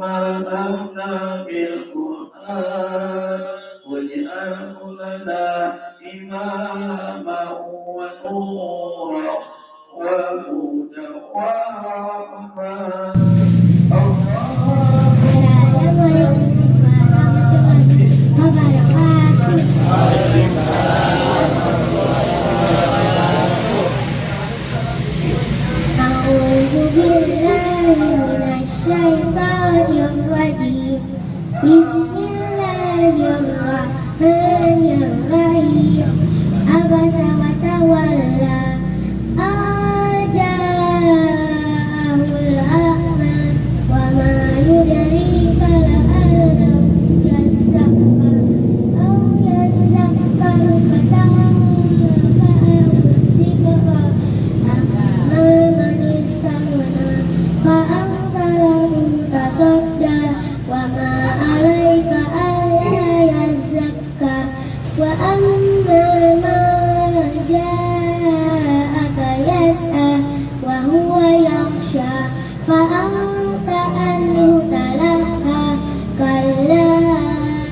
وارحمنا بالقرآن واجعله لنا إماما ونورا وهدى ورحمة. Bismillahirrahmanirrahim. Abasa wa tawalla aja'ahul a'ma wa ma yudrika la'allahu yazakka aw yazakkaru fata'amma sikra amma man istaghna fa'anta lahu tasadda wa ma alaika wa amma ma ja'aka yas'a wa huwa yakhsha fa anta anhu talaha kalla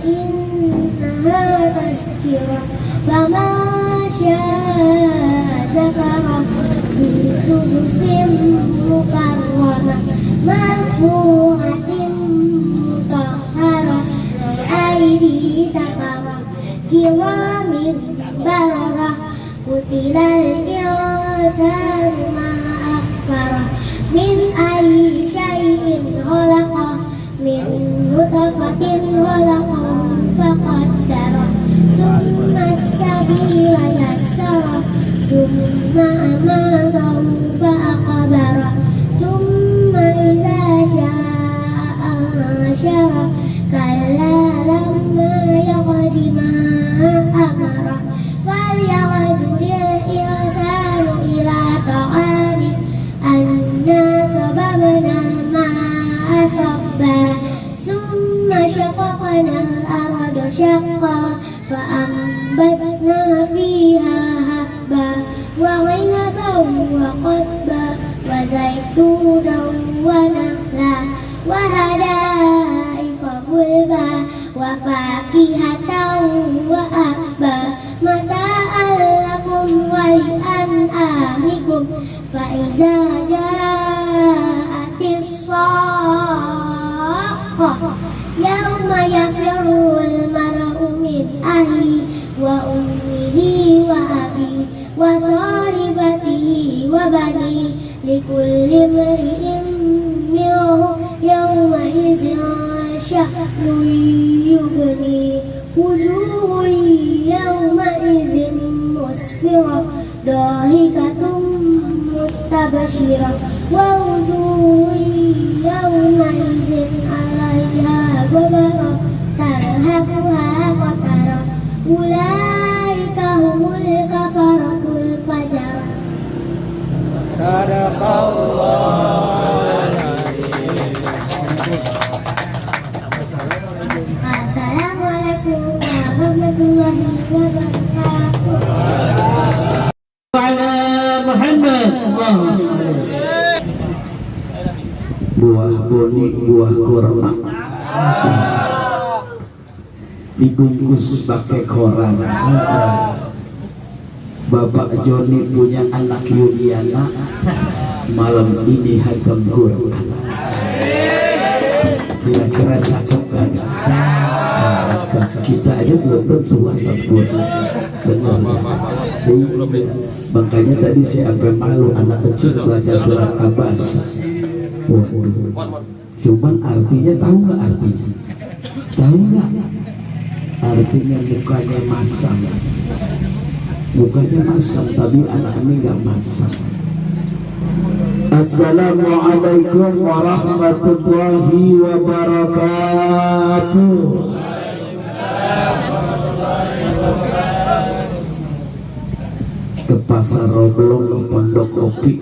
innaha tazkirah fama syaa zakara fi suhufin mukarramah marfu'atin mutahharah aidi safarah kiramin bararah kutilal insanu ma akbarah min ayyi syai'in khalaqah min nutfatin khalaqahu faqaddarah summa as-sabila yassarah summa amatahu fa'aqbarah summa idza syaa ansyarah kalla lamma yaqdi ma amara falyaghzil insanu ila ta'ami anna sababna ma'a sabba summa shaqaqna al-arda shaqqa fa'ambatna fiha habba wa ghinaban wa qadba wa zaytunan wa nakhla wa hadaiqa gulba wa fakihatan wa abba mata'an lakum wa li'an'amikum fa iza ja'atis saqqah yawma yafirrul mar'u min ahli wa ummihi wa abi wa sahibatihi wa bani likulli imri'in minhum yawma izin sya'nu yughni wujuhun yawma izin musfirah dahikatum mustabshirah wa wujuhun yawma izin 'alaiha ghabarah tarhaquha qatarah ulaika humul kafaratul fajarah. Sadaqallah. Assalamualaikum warahmatullahi wabarakatuh. Muhammad buah boni, buah kurma dibungkus pakai koran. Bapak Joni punya anak Yuliana, malam ini hatam Quran. Kira-kira cakep kan? Kita aja belum tentu hatam Quran. Benar ya? Makanya tadi saya sampai malu anak kecil baca surat Abbas. Waduh. Cuman artinya tahu nggak artinya? Tahu nggak? Artinya mukanya masam. Mukanya masam, tapi anak ini nggak masam. Assalamualaikum warahmatullahi wabarakatuh. Ke pasar Roblong, ke Pondok Kopi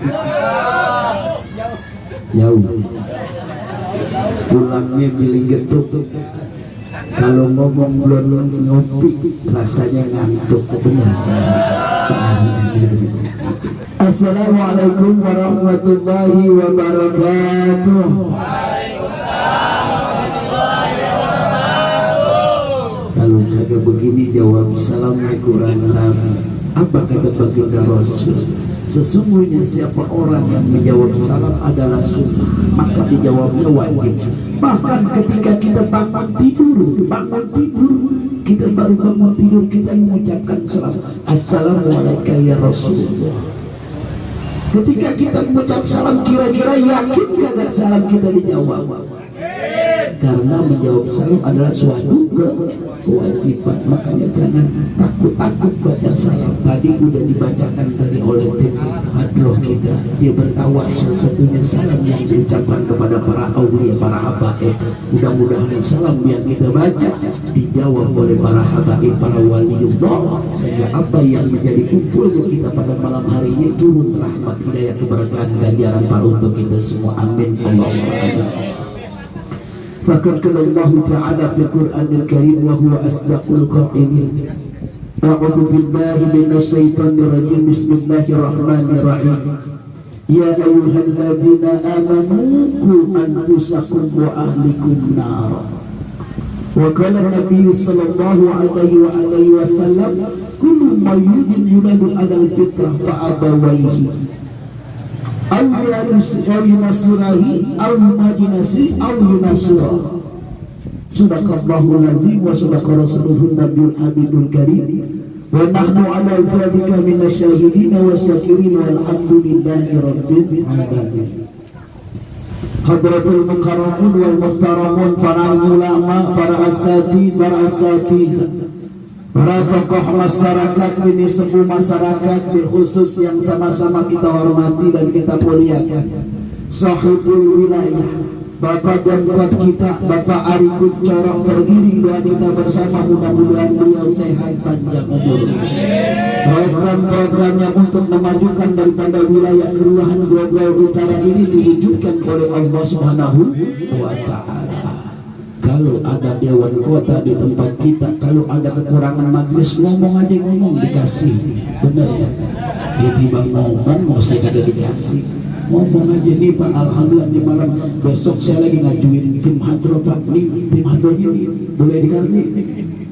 jauh, pulangnya biling getuk. Kalau ngomong belum ngopi rasanya ngantuk. Benar. Assalamualaikum warahmatullahi wabarakatuh. agak begini jawab salamnya kurang rapi. Apa kata baginda Rasul? Sesungguhnya siapa orang yang menjawab salam adalah sunnah, maka dijawabnya wajib. Bahkan ketika kita bangun tidur, kita baru bangun tidur, kita mengucapkan salam, assalamualaikum ya Rasulullah. Ketika kita mengucap salam, kira-kira yakin gak salam kita dijawab? Karena menjawab salam adalah suatu kewajiban. Makanya jangan takut-takut baca salam. Tadi udah dibacakan tadi oleh tim hadroh kita. Dia bertawasul tentunya salam yang diucapkan kepada para aulia, para habaib. Mudah-mudahan salam yang kita baca dijawab oleh para habaib, para waliullah, sehingga apa yang menjadi kumpulnya kita pada malam hari ini turun rahmat, hidayah, keberkahan, ganjaran pahala untuk kita semua. Amin. Allahumma amin. Faqad qala Allah Ta'ala fil Qur'anil Karim wa huwa asdaqul qa'ilin. A'udzu billahi minasy syaithanir rajim. Bismillahirrahmanirrahim. Ya ayyuhalladzina amanu qu anfusakum wa ahlikum nar. Wa qala Nabi sallallahu alaihi wasallam kullu mayyidin yuladu 'alal fitrah fa abawayhi aw yunasirahi aw yunajinasi aw yunasirah. Sadaqallahul azim wa sadaqa rasuluhun nabiyul habibul karim wa nahnu ala zalika minasyahidin wa syakirin walhamdulillahi rabbil alamin. Hadratul mukarramun wal muhtaramun, para ulama, para asatidz, para tokoh masyarakat, ini sebuah masyarakat khusus yang sama-sama kita hormati dan kita muliakan. Sahibul wilayah, Bapak dan buat kita, Bapak Ari Kunchoro, tergiring doa kita bersama, mudah-mudahan beliau sehat panjang umur. Program-programnya untuk memajukan daripada wilayah kelurahan Grogol Utara ini diwujudkan oleh Allah Subhanahu wa Ta'ala. Kalau ada dewan kota di tempat kita, kalau ada kekurangan majelis, ngomong aja, ngomong dikasih. Bener ya? Tiba-tiba ngomong, mau saya kagak dikasih. Ngomong aja nih Pak, alhamdulillah di malam besok saya lagi ngajuin tim hadro Pak. Nih tim hadronya nih boleh dikasih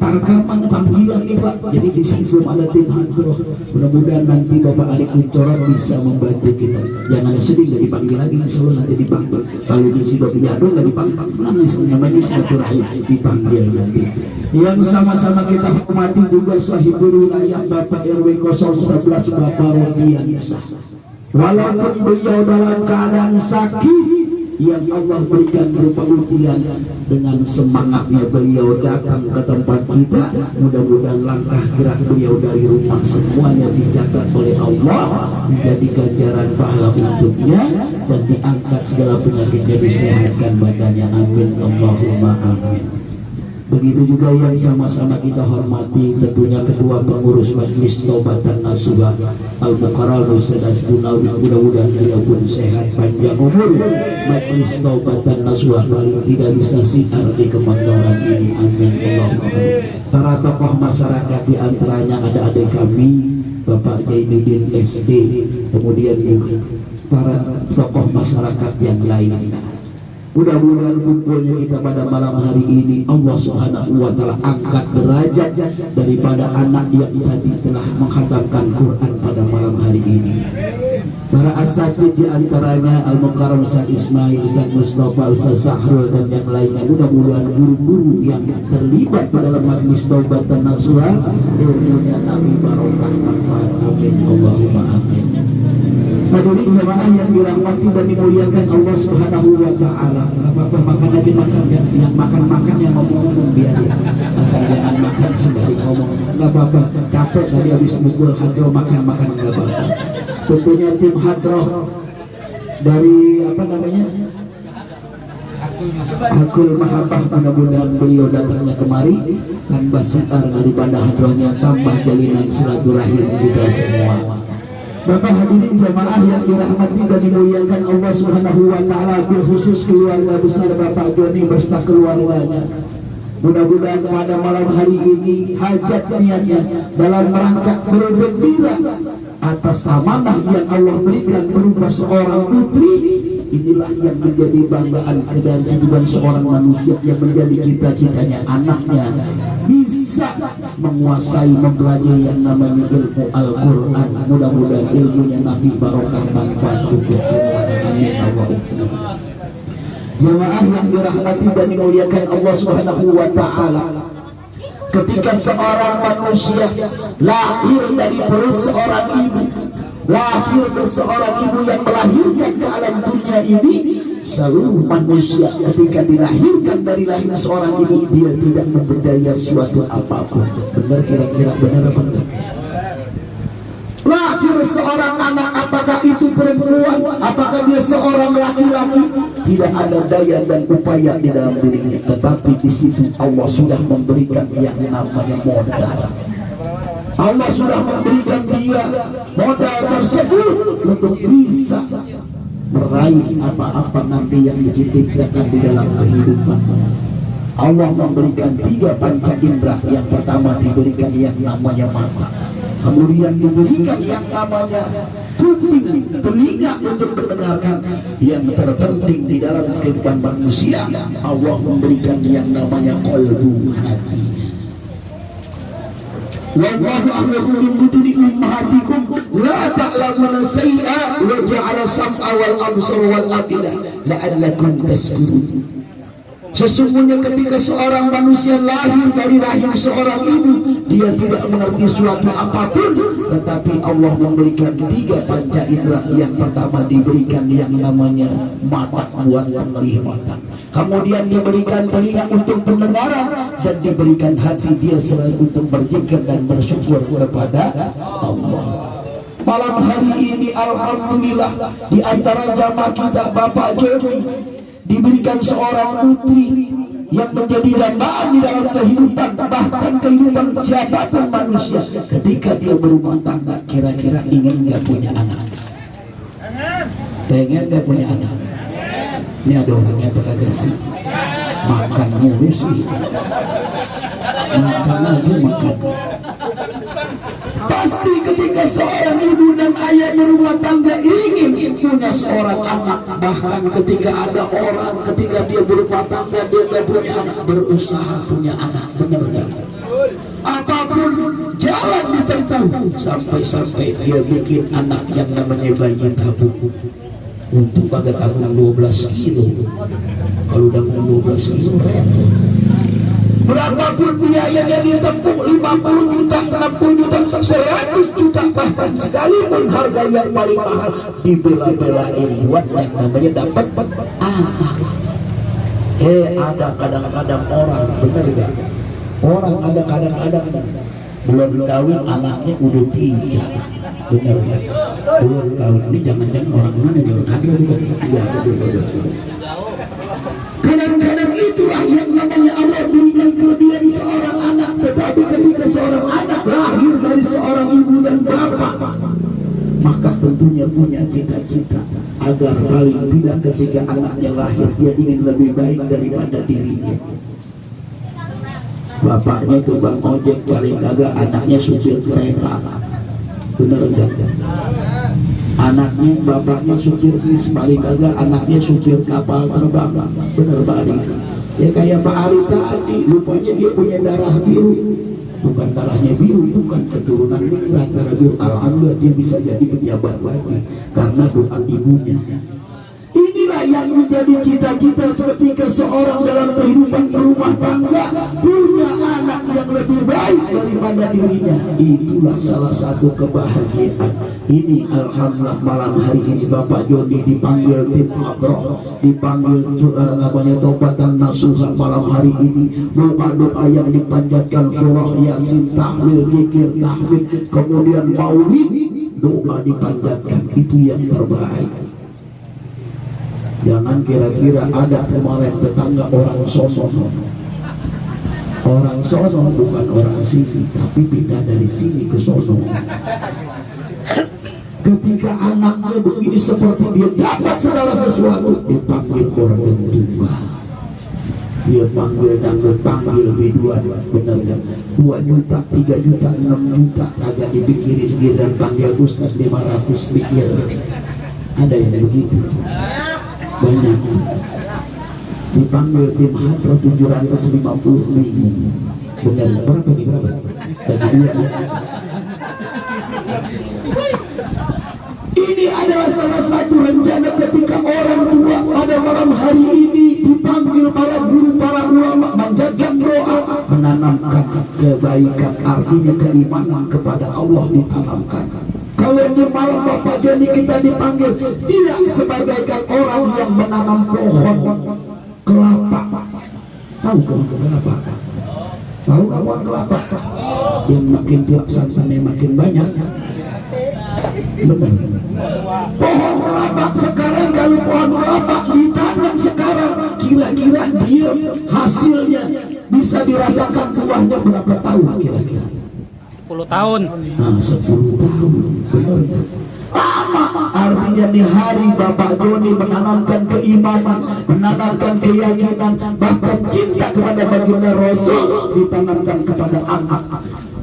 rekaman panggilan nih Pak. Jadi di sini belum ada tim hadro. Mudah-mudahan nanti Bapak Ari Kunchoro bisa membantu kita. Jangan sedih, nggak dipanggil lagi, selalu nanti dipanggil. Kalau di sini punya hadro nggak dipanggil, namanya namanya silaturahim, dipanggil nanti. Yang sama-sama kita hormati juga sahibul wilayah Bapak RW 011 Bapak Rodianisa. Walaupun beliau dalam keadaan sakit, yang Allah berikan berupa ujian, dengan semangatnya beliau datang ke tempat kita. Mudah-mudahan langkah gerak beliau dari rumah semuanya dicatat oleh Allah, menjadi ganjaran pahala untuknya, dan diangkat segala penyakitnya, disehatkan badannya. Amin Allahumma amin. Begitu juga yang sama-sama kita hormati tentunya Ketua Pengurus Majelis Taubatan Nasuha Al-Mukarram Ustaz Asbunawi, mudah-mudahan beliau pun sehat panjang umur. Majelis Taubatan Nasuha paling tidak bisa siar di Kemandoran ini. Amin Allahumma amin. Para tokoh masyarakat, di antaranya ada adik kami Bapak Jainuddin SD, kemudian juga para tokoh masyarakat yang lainnya. Mudah-mudahan kumpulnya kita pada malam hari ini Allah Subhanahu wa Ta'ala angkat derajat daripada anak yang tadi telah menghatamkan Quran pada malam hari ini. Para asatidz di antaranya Al-Mukarram Ustaz Ismail, Ustaz Mustafa, Ustaz Sahrul dan yang lainnya. Mudah-mudahan guru-guru yang terlibat dalam Majelis Taubatan Nasuha ilmunya Nabi barokah manfaat. Amin Allahumma amin. Hadirin jemaah yang dirahmati dan dimuliakan Allah Subhanahu wa Ta'ala. Apa-apa makan aja, makan ya. Yang makan yang ngomong-ngomong biar asal jangan makan sembari ngomong. Enggak apa-apa, capek tadi habis mukul hadro, makan enggak apa-apa. Tentunya tim hadro dari apa namanya? Akul Mahabbah, mudah-mudahan beliau datangnya kemari tambah siar daripada hadronya, tambah jalinan silaturahim kita semua. Bapak hadirin jamaah yang dirahmati dan dimuliakan Allah Subhanahu wa Ta'ala, khusus keluarga besar Bapak Joni beserta keluarganya. Mudah-mudahan pada malam hari ini hajat niatnya dalam rangka bergembira atas amanah yang Allah berikan berupa seorang putri. Inilah yang menjadi banggaan dan kehidupan seorang manusia, yang menjadi cita-citanya anaknya bisa menguasai mempelajari yang namanya ilmu Al-Quran. Mudah-mudahan ilmunya Nabi barokah manfaat untuk semua. Amin Allahumma. Jemaah yang dirahmati dan dimuliakan Allah Subhanahu wa taala, ketika seorang manusia lahir dari perut seorang ibu, lahir dari seorang ibu yang melahirkan ke alam dunia ini, seluruh manusia ketika dilahirkan dari lahir seorang ibu, dia tidak memberdaya suatu apapun. Benar kira-kira, benar apa enggak? Lahir seorang anak, apakah itu perempuan, apakah dia seorang laki-laki, tidak ada daya dan upaya di dalam dirinya. Tetapi di situ Allah sudah memberikan yang namanya modal. Allah sudah memberikan dia modal tersebut untuk bisa meraih apa-apa nanti yang diciptakan di dalam kehidupan. Allah memberikan 3 panca indera. Yang pertama diberikan yang namanya mata, kemudian diberikan yang namanya kuping, telinga untuk mendengarkan. Yang terpenting di dalam kehidupan manusia, Allah memberikan yang namanya qalbu, hatinya. Wallahu a'lamu min butuni ummahatikum la ta'lamuna shay'a wa ja'ala sam'a wal absara wal afida la'allakum tashkurun. Sesungguhnya ketika seorang manusia lahir dari rahim seorang ibu, dia tidak mengerti suatu apapun, tetapi Allah memberikan 3 panca indera. Yang pertama diberikan yang namanya mata buat penglihatan, kemudian diberikan telinga untuk pendengaran, dan diberikan hati dia selalu untuk berzikir dan bersyukur kepada Allah. Malam hari ini alhamdulillah di antara jamaah kita Bapak Joni diberikan seorang putri yang menjadi dambaan di dalam kehidupan, bahkan kehidupan siapapun manusia. Ketika dia berumah tangga, kira-kira ingin nggak punya anak? Pengen nggak punya anak? Ini ada orang yang beragasi makan mulu sih, makan aja makan. Pasti ketika seorang ibu dan ayah berumah tangga ingin punya seorang anak. Bahkan ketika ada orang, ketika dia berumah tangga dia gak punya anak, berusaha punya anak. Benar gak? Apapun jalan ditempuh, sampai-sampai dia bikin anak yang namanya bayi tabung. Untuk bagai tabung 12 kilo. Kalau udah 12 kilo repot. Berapapun biayanya ditempuh, 50 juta, 60 juta, 100 juta, bahkan sekalipun harga yang paling mahal, dibela-belain buat yang namanya dapat anak. Ada kadang-kadang orang, bener gak? Orang ada kadang-kadang belum kawin anaknya udah 3. Bener gak? Belum kawin, ini jangan-jangan orang mana nih? Kadang-kadang itulah yang namanya Allah berikan kelebihan seorang anak. Tetapi ketika seorang anak lahir dari seorang ibu dan bapak, maka tentunya punya cita-cita agar paling tidak ketika anaknya lahir dia ingin lebih baik daripada dirinya. Bapaknya tukang ojek, paling kagak anaknya supir kereta. Bener gak? Anaknya, bapaknya supir bis, paling kagak anaknya supir kapal terbang. Bener balik. Ya kayak Pak Ari tadi, rupanya dia punya darah biru. Bukan darahnya biru, bukan keturunan migran, darah biru. Alhamdulillah dia bisa jadi pejabat lagi karena doa ibunya. Inilah yang menjadi cita-cita ketika seorang dalam kehidupan berumah tangga punya anak yang lebih baik daripada dirinya. Itulah salah satu kebahagiaan. Ini alhamdulillah malam hari ini Bapak Joni dipanggil tim Abroh, dipanggil namanya Taubatan Nasuha malam hari ini. Doa-doa yang dipanjatkan surah Yasin, tahlil, zikir, tahmid, kemudian maulid, doa dipanjatkan, itu yang terbaik. Jangan kira-kira ada kemarin tetangga orang sono. Orang sono bukan orang sini, tapi pindah dari sini ke sono. Ketika anaknya begini seperti dia dapat segala sesuatu, dipanggil orang yang tunggal. Dia panggil dangdut, panggil biduan, benar gak? 2 juta, 3 juta, 6 juta, agak dipikirin dan panggil ustaz 500 pikir. Ada yang begitu. Banyak dipanggil tim hadroh 750.000. Benar, berapa nih, berapa? Bagi dua. Ini adalah salah satu rencana ketika orang tua pada malam hari ini dipanggil para guru, para ulama, menjaga doa, menanamkan kebaikan, artinya keimanan kepada Allah ditanamkan. Kalau di malam Bapak Joni kita dipanggil tidak sebagaikan orang yang menanam pohon kelapa. Tahu pohon kelapa? Tahu pohon kelapa? Yang makin tua santannya makin banyak. Benar. Pohon kelapa sekarang, kalau pohon kelapa ditanam sekarang, kira-kira dia hasilnya bisa dirasakan buahnya berapa tahun kira-kira? 10 tahun. Nah, 10 tahun. Benar. Lama. Artinya di hari Bapak Joni menanamkan keimanan, menanamkan keyakinan, bahkan cinta kepada baginda Rasul ditanamkan kepada anak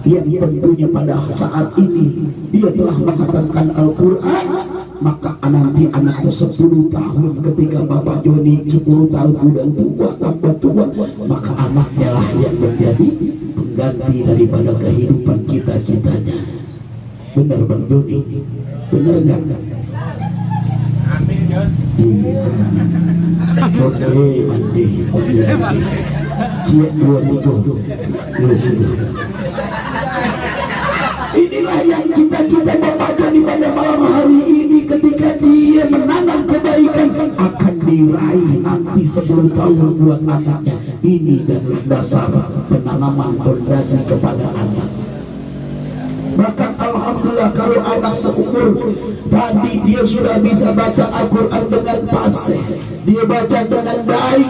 yang tentunya pada saat ini dia telah mengatakan Al-Quran, maka nanti anak 10 tahun ketika Bapak Joni 10 tahun udah tua, tambah tua, maka anaknya lah yang menjadi pengganti daripada kehidupan cita-citanya. Benar Bang Joni? Benar nggak? Iya. Oke, mandi. Ciak 2-3. Inilah yang cita-cita Bapak Joni pada malam hari ini, ketika dia menanam kebaikan akan diraih nanti 10 tahun buat anaknya. Ini adalah dasar penanaman fondasi kepada anak. Bahkan alhamdulillah kalau anak seumur tadi dia sudah bisa baca Al-Quran dengan fasih, dia baca dengan baik,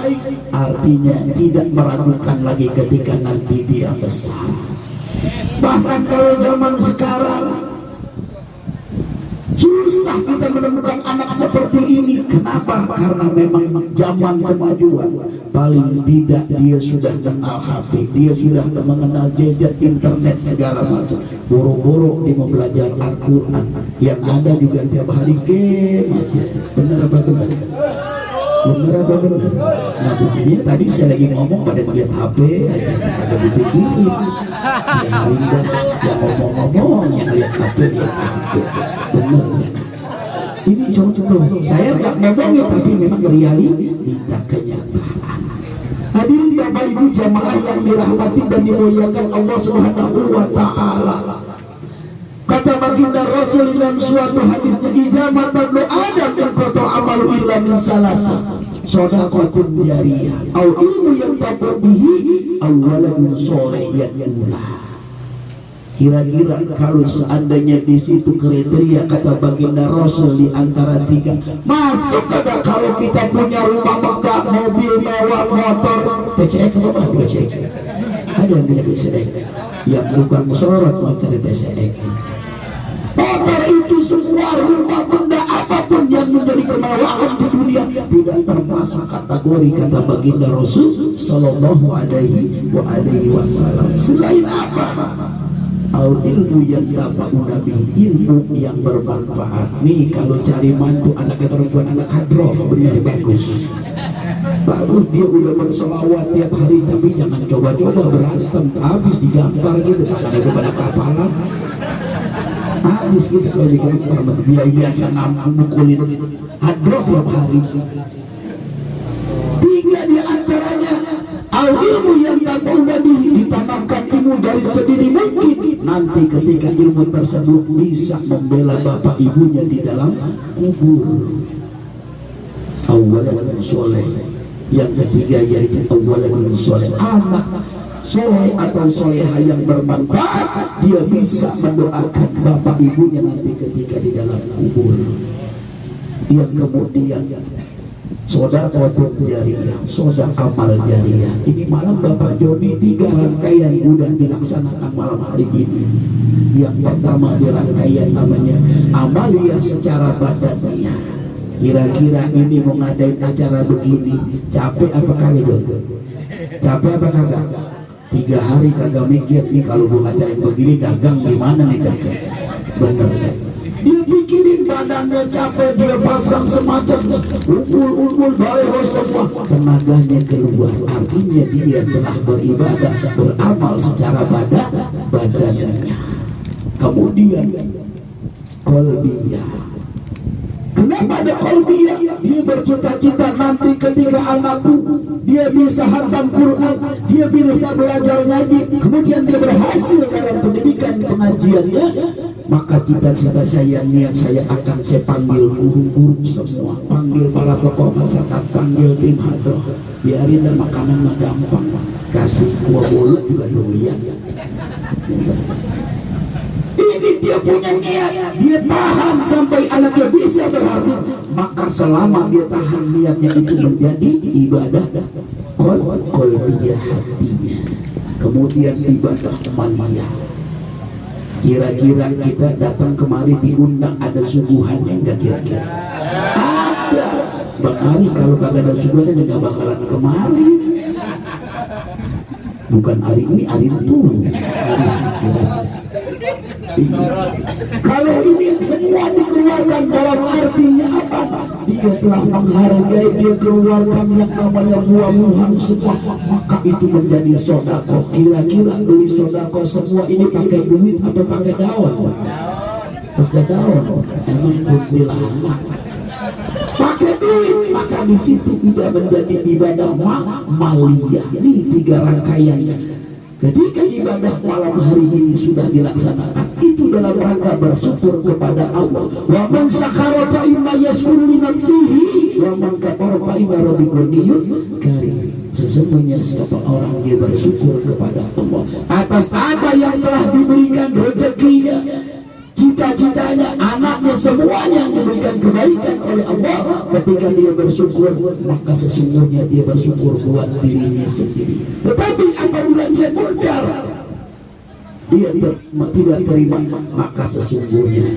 artinya tidak meragukan lagi ketika nanti dia besar. Bahkan kalau zaman sekarang susah kita menemukan anak seperti ini. Kenapa? Karena memang zaman kemajuan. Paling tidak dia sudah kenal HP, dia sudah mengenal jejak internet segala macam. Boro-boro dia mau belajar Al-Quran, yang ada juga tiap hari game aja. Benar apa benar? Benar apa benar? Nah buktinya tadi saya lagi ngomong pada melihat HP aja, ada dipikirin. Yang ngomong-ngomong yang lihat HP dia HP. Benar ya? Ini contoh. Saya nggak ngomongnya tapi memang realita kenyataan. Hadirin Bapak Ibu jamaah yang dirahmati dan dimuliakan Allah Subhanahu wa taala. Kata baginda Rasul dalam suatu hadisnya, "Idza mata Adam in qata amalu illa min salasa, shadaqatun jariyah, au ilmu yantafu bihi, aw waladun shalih yad'ulah." Kira-kira kalau seandainya di situ kriteria kata baginda Rasul di antara 3, masuk kata kalau kita punya rumah megah, mobil mewah, motor, PCX apa? PCX. Ada yang punya PCX? Yang bukan sorot mau cari PCX. Motor itu semua, rumah benda apapun yang menjadi kemewahan di dunia tidak termasuk kategori kata baginda Rasul Sallallahu Alaihi Wasallam. Selain apa? Al ilmu yang dapat nabi, ilmu yang bermanfaat. Nih kalau cari mantu anaknya perempuan, anak hadroh, benar bagus. Bagus dia udah berselawat tiap hari, tapi jangan coba-coba berantem, habis digampar gitu, tangan ada pada kapalan. Habis gitu kalau digampar, biasa mukulin hadroh tiap hari. 3 di antaranya al ilmu yang dapat nabi, ditanamkan ilmu dari sedini mungkin. Nanti ketika ilmu tersebut bisa membela bapak ibunya di dalam kubur. Awalan soleh. Yang ketiga yaitu awalan soleh, anak soleh atau soleha yang bermanfaat, dia bisa mendoakan bapak ibunya nanti ketika di dalam kubur. Yang kemudian sodaqatun jariyah, sodak amal jariyah. Ini malam Bapak Joni 3 rangkaian sudah dilaksanakan malam hari ini. Yang pertama di rangkaian namanya amaliyah secara badaniah. Kira-kira ini mau ngadain acara begini capek apa kagak Jon? Capek apa kagak? 3 hari kagak mikir nih kalau mau ngadain begini dagang gimana nih dagang? Bener kan? Dia pikirin badannya capek, dia pasang semacam umpul-umpul baleho semua, tenaganya keluar. Artinya dia telah beribadah, beramal secara badannya. Kemudian qalbiyah. Kenapa ada qalbiyah? Dia bercita-cita nanti ketika anakku dia bisa hatam Quran, dia bisa belajar ngaji, kemudian dia berhasil dalam pendidikan pengajiannya, maka cita-cita saya, niat saya akan saya panggil guru-guru semua, panggil para tokoh masyarakat, panggil tim hadroh, biarin dan makanan mah gampang, kasih kuah bolu juga doyan. Ini dia punya niat, dia tahan sampai anaknya bisa berarti, maka selama dia tahan niatnya itu menjadi ibadah qalbiyah hatinya. Kemudian ibadah maliyah. Kira-kira kita datang kemari diundang ada suguhannya enggak kira-kira? Ada. Bang Ari kalau kagak ada suguhannya enggak bakalan kemari. Bukan hari ini, hari itu. Kalau ini semua dikeluarkan dalam artinya apa? Dia telah menghargai, dia keluarkan yang namanya buah-buahan semua, maka itu menjadi sodako. Kira-kira beli sodako semua ini pakai duit atau pakai daun? Pakai daun. Emang kuntilanak pakai duit, maka di situ tidak menjadi ibadah maliyah. Ini 3 rangkaian. Ketika ibadah malam hari ini sudah dilaksanakan, itu dalam rangka bersyukur kepada Allah. Wa man sakhara fa imma yashkuru li nafsihi wa man kafara fa inna rabbika ghaniyyun karim. Sesungguhnya siapa orang dia bersyukur kepada Allah atas apa yang telah diberikan, rezekinya, cita-citanya, anaknya, semuanya diberikan kebaikan oleh Allah. Ketika dia bersyukur, maka sesungguhnya dia bersyukur buat dirinya sendiri. Tetapi apabila dia mungkar, dia tidak terima, maka sesungguhnya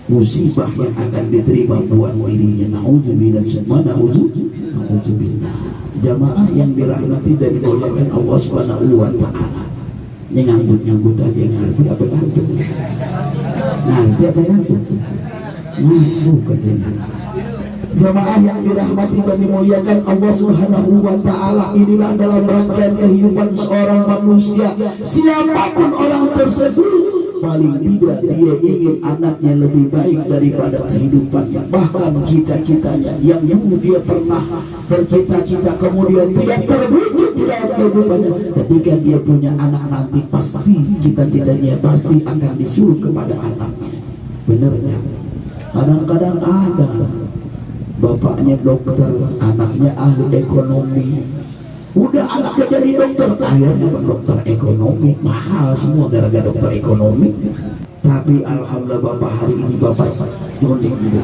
musibah yang akan diterima buat dirinya. Na'udzubillah summa na'udzubillah. Jamaah yang dirahmati dan dimuliakan Allah Subhanahu wa ta'ala, nyanggut aja ngerti apa ngantuk, ngerti apa ngantuk, ngantuk katanya. Jamaah yang dirahmati dan dimuliakan Allah Subhanahu wa ta'ala, inilah dalam rangkaian kehidupan seorang manusia, siapapun orang tersebut, paling tidak dia ingin anaknya lebih baik daripada kehidupannya. Bahkan cita-citanya yang dulu dia pernah bercita-cita kemudian tidak terwujud di dalam kehidupannya, ketika dia punya anak nanti pasti cita-citanya pasti akan disuruh kepada anaknya. Benar ya? Kadang-kadang ada bapaknya dokter, anaknya ahli ekonomi. Udah anaknya jadi dokter, akhirnya dokter ekonomi, mahal semua gara-gara dokter ekonomi. Tapi alhamdulillah bapak hari ini bapak unik juga.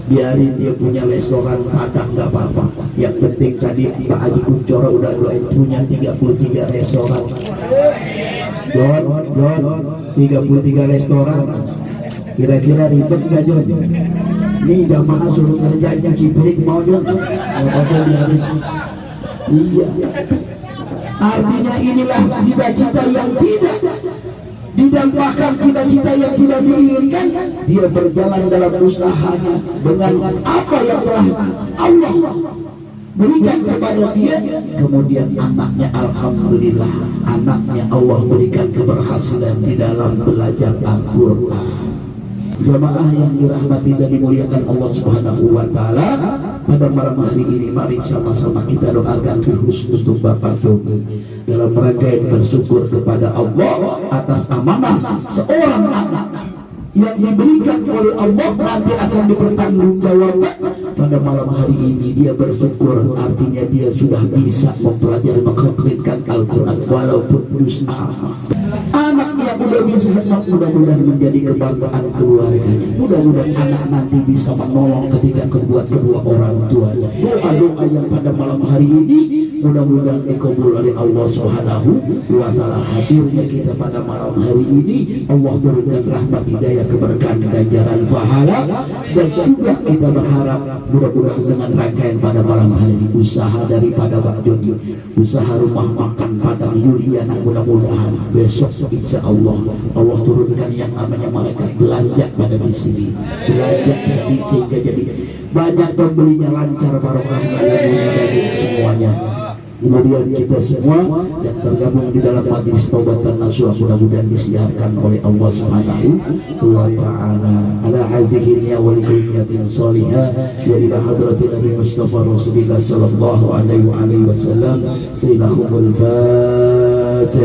Biarin dia punya restoran Padang nggak apa-apa. Yang penting tadi Pak Haji Kuncoro udah punya 33 restoran. Jon, 33 restoran. Kira-kira ribet nggak Jon? Nih jamaah suruh kerjanya Cipirik mau Jon? Iya. Artinya inilah cita-cita yang tidak didampakkan, cita-cita yang tidak diinginkan. Dia berjalan dalam usahanya dengan apa yang telah Allah berikan kepada dia. Kemudian anaknya alhamdulillah, anaknya Allah berikan keberhasilan di dalam belajar Al-Quran. Jamaah yang dirahmati dan dimuliakan Allah Subhanahu wa ta'ala, pada malam hari ini mari sama-sama kita doakan khusus untuk Bapak Doni dalam rangkaian bersyukur kepada Allah atas amanah seorang anak yang diberikan oleh Allah, nanti akan dipertanggungjawabkan. Pada malam hari ini dia bersyukur, artinya dia sudah bisa mempelajari, mengkompletkan Al-Quran walaupun dosa. Anak yang sudah bisa, mudah-mudahan menjadi kebanggaan keluarganya. Mudah-mudahan anak nanti bisa menolong ketika kedua orang tuanya. Doa-doa yang pada malam hari ini mudah-mudahan dikabul oleh Allah Subhanahu wa ta'ala. Hadirnya kita pada malam hari ini, Allah berikan rahmat, hidayah, keberkahan, ganjaran pahala, dan juga kita berharap mudah-mudahan dengan rangkaian pada malam hari ini, usaha daripada Pak Joni, usaha rumah makan Padang Yuliana, mudah-mudahan besok insya Allah Allah turunkan yang namanya malaikat belanja pada di sini, belanja sehingga jadi banyak pembelinya, lancar barokahnya, ilmunya dari semuanya. Kemudian kita semua yang tergabung di dalam majelis taubatan nasuha mudah-mudahan disiarkan oleh Allah Subhanahu wa taala ala hadhihi niyya wa niyatin salihah wa ila hadratin Nabi Mustafa Rasulullah sallallahu alaihi wasallam. Silahumul Fatihah.